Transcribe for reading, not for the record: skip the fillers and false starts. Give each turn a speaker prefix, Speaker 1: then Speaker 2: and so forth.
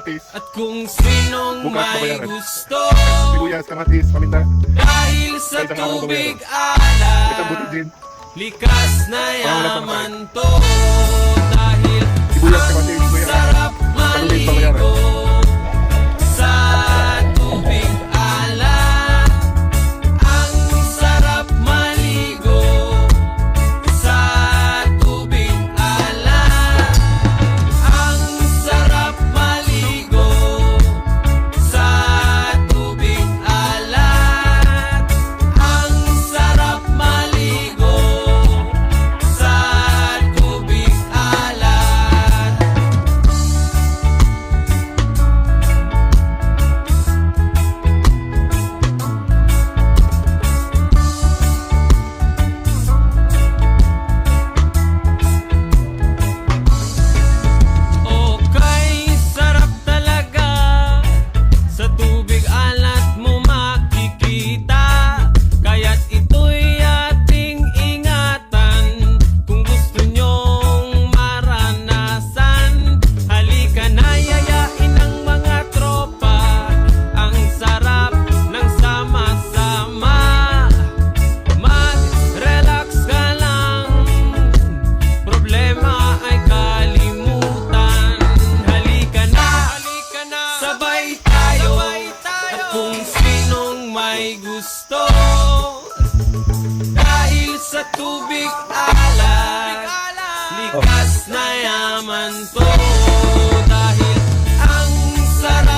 Speaker 1: kamatis,
Speaker 2: At kung sinong
Speaker 1: bukas
Speaker 2: may
Speaker 1: babayaran.
Speaker 2: gusto,
Speaker 1: Sibuyas, kamatis, paminta,
Speaker 2: dahil sa
Speaker 1: Isang araw
Speaker 2: tubig
Speaker 1: isang buti
Speaker 2: alat,
Speaker 1: din,
Speaker 2: likas na
Speaker 1: Parang wala pang
Speaker 2: yaman to. Dahil
Speaker 1: sibuyas,
Speaker 2: ang
Speaker 1: kamatis, bayaran.
Speaker 2: sarap
Speaker 1: Kalulit babayaran.
Speaker 2: maligo sa tubig alat. Ang sarap maligo sa tubig alat. Ang sarap maligo sa tubig alat. Ang sarap maligo sa tubig alat. Okay, sarap talaga. Sa tubig alat mo makikita. Kaya't ito'y ating ingatan. Kung gusto nyong maranasan, halika na, yayain ang mga tropa. Ang sarap ng sama-sama. Mag-relax ka lang, problema ay kalimutan. Halika na, sabay tayo. At kung sinong may gusto, dahil sa tubig alat, likas na yaman to. Dahil ang sarap